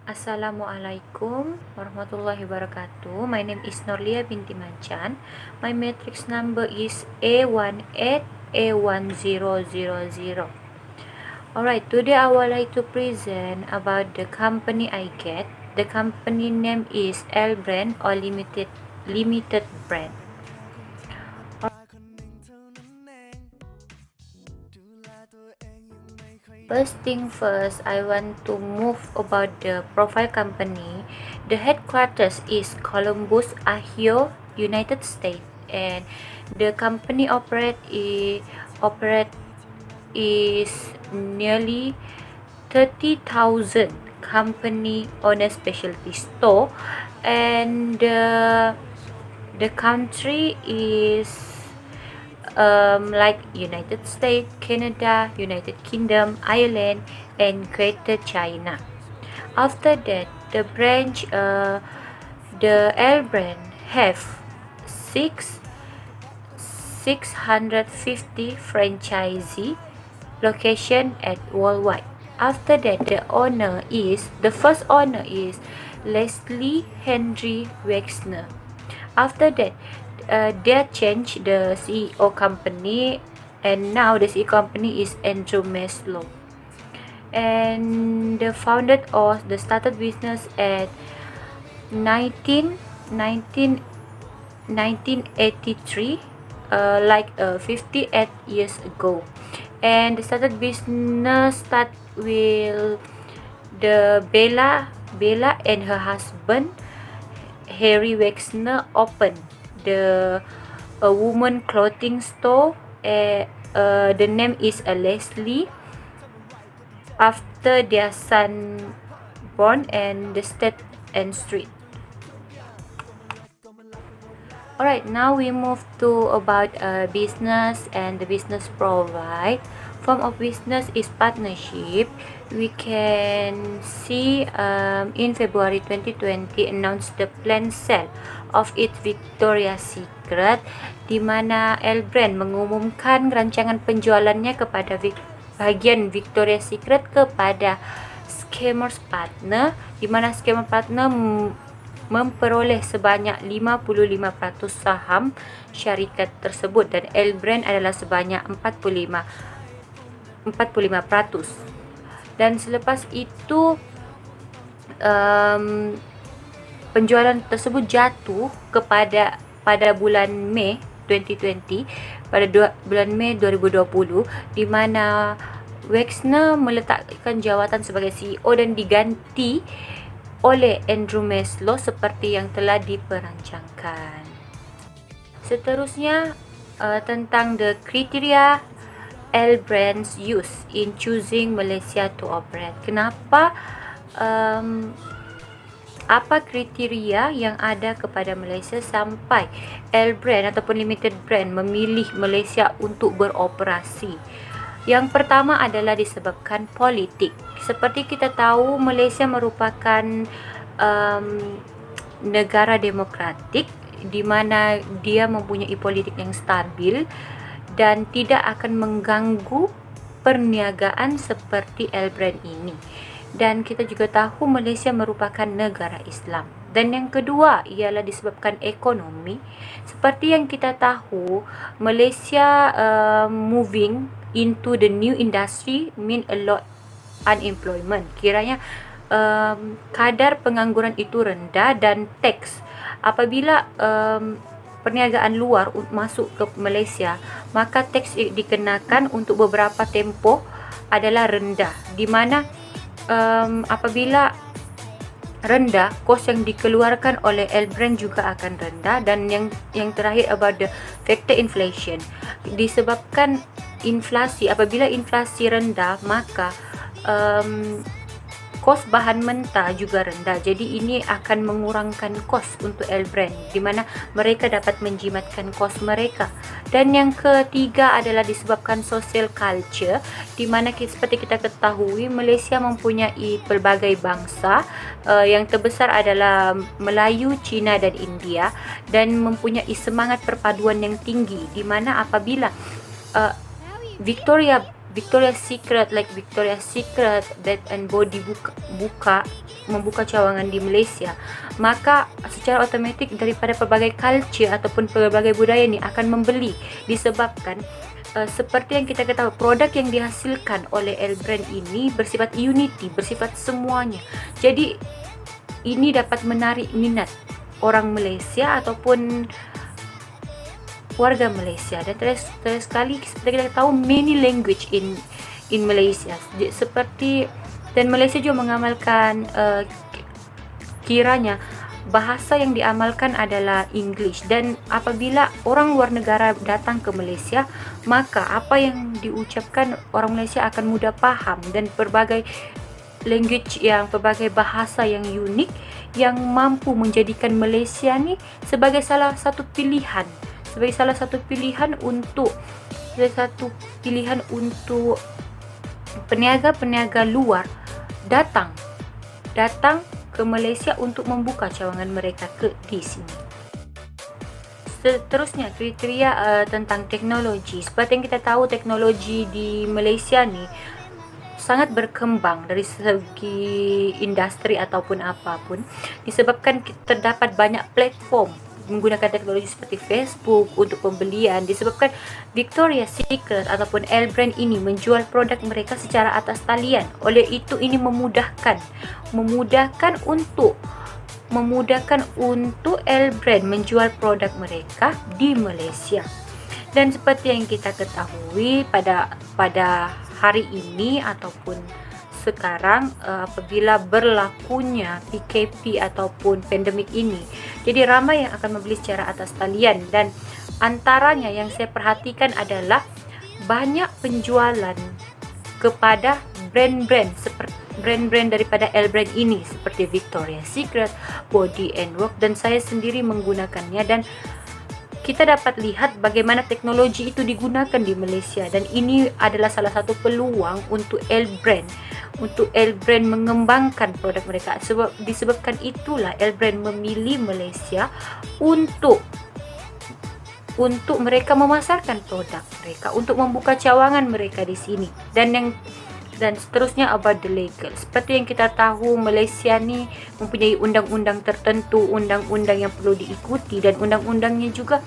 Assalamualaikum warahmatullahi wabarakatuh. My name is Norlia binti Mancan. My matrix number is A18A1000. Alright, today I would like to present about the company I get. The company name is L Brand or Limited Brand. First thing first, I want to move about the profile company. The headquarters is Columbus, Ohio, United States, and the company operate is nearly 30,000 company on a specialty store, and the country is like United States, Canada, United Kingdom, Ireland, and Greater China. After that, the L brand have 650 franchisee location at worldwide. After that, the first owner is Leslie Henry Wexner. After that, they changed the CEO company, and now the CEO company is Andrew Maslow. And the founded or the started business at 1983, like 58 years ago. And the started business start with the Bella and her husband Harry Wexner opened a woman clothing store. The name is Leslie after their son born and the state and street. Alright, now we move to about business and the business provide. Form of business is partnership. We can see in February 2020 announced the planned sale of its Victoria's Secret, di mana L Brand mengumumkan rancangan penjualannya kepada bagian Victoria's Secret kepada Scammers Partner, di mana Scammers Partner memperoleh sebanyak 55% saham syarikat tersebut dan L Brand adalah sebanyak 45%. Dan selepas itu penjualan tersebut jatuh pada bulan Mei 2020, bulan Mei 2020, di mana Wexner meletakkan jawatan sebagai CEO dan diganti oleh Andrew Maslow seperti yang telah diperancangkan. Seterusnya tentang the criteria L Brands use in choosing Malaysia to operate. Kenapa apa kriteria yang ada kepada Malaysia sampai L Brand ataupun Limited Brand memilih Malaysia untuk beroperasi? Yang pertama adalah disebabkan politik. Seperti kita tahu, Malaysia merupakan negara demokratik di mana dia mempunyai politik yang stabil dan tidak akan mengganggu perniagaan seperti L Brand ini. Dan kita juga tahu Malaysia merupakan negara Islam. Dan yang kedua ialah disebabkan ekonomi. Seperti yang kita tahu, Malaysia moving into the new industry mean a lot unemployment. Kiranya kadar pengangguran itu rendah dan teks apabila perniagaan luar masuk ke Malaysia, maka teks dikenakan untuk beberapa tempoh adalah rendah, di mana apabila rendah, kos yang dikeluarkan oleh L Brand juga akan rendah. Dan yang terakhir about the factor inflation, disebabkan inflasi. Apabila inflasi rendah, maka kos bahan mentah juga rendah. Jadi ini akan mengurangkan kos untuk L Brand, di mana mereka dapat menjimatkan kos mereka. Dan yang ketiga adalah disebabkan social culture, di mana seperti kita ketahui Malaysia mempunyai pelbagai bangsa. Yang terbesar adalah Melayu, Cina dan India, dan mempunyai semangat perpaduan yang tinggi, di mana apabila Victoria's Secret, Bath and Body membuka cawangan di Malaysia, maka secara otomatik daripada pelbagai culture ataupun pelbagai budaya ni akan membeli, disebabkan seperti yang kita ketahui, produk yang dihasilkan oleh L Brand ini bersifat unity, bersifat semuanya. Jadi ini dapat menarik minat orang Malaysia ataupun warga Malaysia. Dan terus sekali seperti kita tahu, many language in Malaysia, seperti, dan Malaysia juga mengamalkan kiranya bahasa yang diamalkan adalah English. Dan apabila orang luar negara datang ke Malaysia, maka apa yang diucapkan orang Malaysia akan mudah paham, dan berbagai bahasa yang unik yang mampu menjadikan Malaysia ni sebagai salah satu pilihan untuk peniaga-peniaga luar datang ke Malaysia untuk membuka cawangan mereka di sini. Seterusnya, kriteria tentang teknologi. Seperti yang kita tahu, teknologi di Malaysia ni sangat berkembang dari segi industri ataupun apapun, disebabkan terdapat banyak platform menggunakan teknologi seperti Facebook untuk pembelian, disebabkan Victoria's Secret ataupun L Brand ini menjual produk mereka secara atas talian. Oleh itu ini memudahkan untuk L Brand menjual produk mereka di Malaysia. Dan seperti yang kita ketahui pada hari ini ataupun sekarang, apabila berlakunya PKP ataupun pandemik ini, jadi ramai yang akan membeli secara atas talian. Dan antaranya yang saya perhatikan adalah banyak penjualan kepada brand-brand daripada L Brand ini, seperti Victoria's Secret, Body and Work, dan saya sendiri menggunakannya. Dan kita dapat lihat bagaimana teknologi itu digunakan di Malaysia, dan ini adalah salah satu peluang untuk L Brand mengembangkan produk mereka. Disebabkan itulah L Brand memilih Malaysia untuk mereka memasarkan produk mereka, untuk membuka cawangan mereka di sini. Dan seterusnya, about the legal. Seperti yang kita tahu, Malaysia ni mempunyai undang-undang tertentu, undang-undang yang perlu diikuti, dan undang-undangnya juga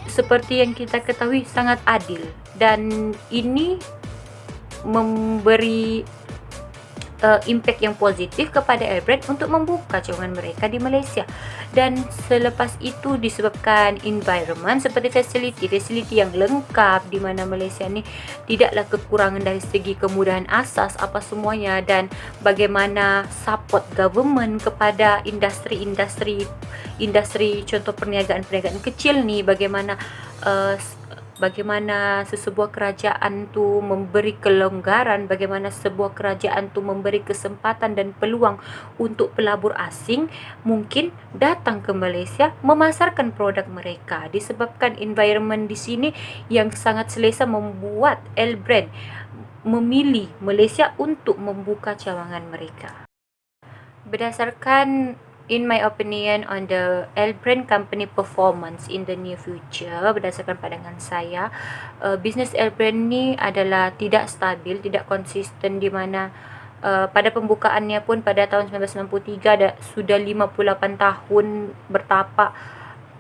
seperti yang kita ketahui sangat adil, dan ini memberi impact yang positif kepada L Brand untuk membuka cawangan mereka di Malaysia. Dan selepas itu, disebabkan environment seperti fasiliti yang lengkap, di mana Malaysia ni tidaklah kekurangan dari segi kemudahan asas apa semuanya, dan bagaimana support government kepada industri contoh perniagaan kecil ni, bagaimana sebuah kerajaan tu memberi kelonggaran, bagaimana sebuah kerajaan tu memberi kesempatan dan peluang untuk pelabur asing mungkin datang ke Malaysia memasarkan produk mereka, disebabkan environment di sini yang sangat selesa membuat L Brand memilih Malaysia untuk membuka cawangan mereka. Berdasarkan, in my opinion, on the L Brand company performance in the near future, berdasarkan pandangan saya, bisnes L Brand ni adalah tidak stabil, tidak konsisten, di mana pada pembukaannya pun pada tahun 1993 sudah 58 tahun bertapak,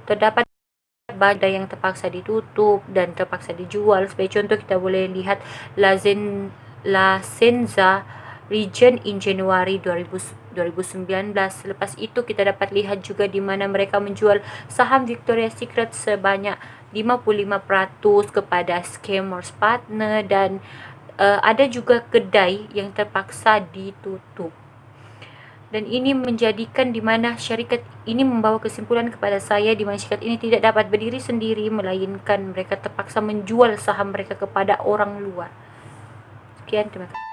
terdapat badai yang terpaksa ditutup dan terpaksa dijual. Sebagai contoh, kita boleh lihat La Senza Region in Januari 2019. Selepas itu kita dapat lihat juga di mana mereka menjual saham Victoria's Secret sebanyak 55% kepada scammers partner, dan ada juga kedai yang terpaksa ditutup. Dan ini menjadikan di mana syarikat ini membawa kesimpulan kepada saya, di mana syarikat ini tidak dapat berdiri sendiri, melainkan mereka terpaksa menjual saham mereka kepada orang luar. Sekian, terima kasih.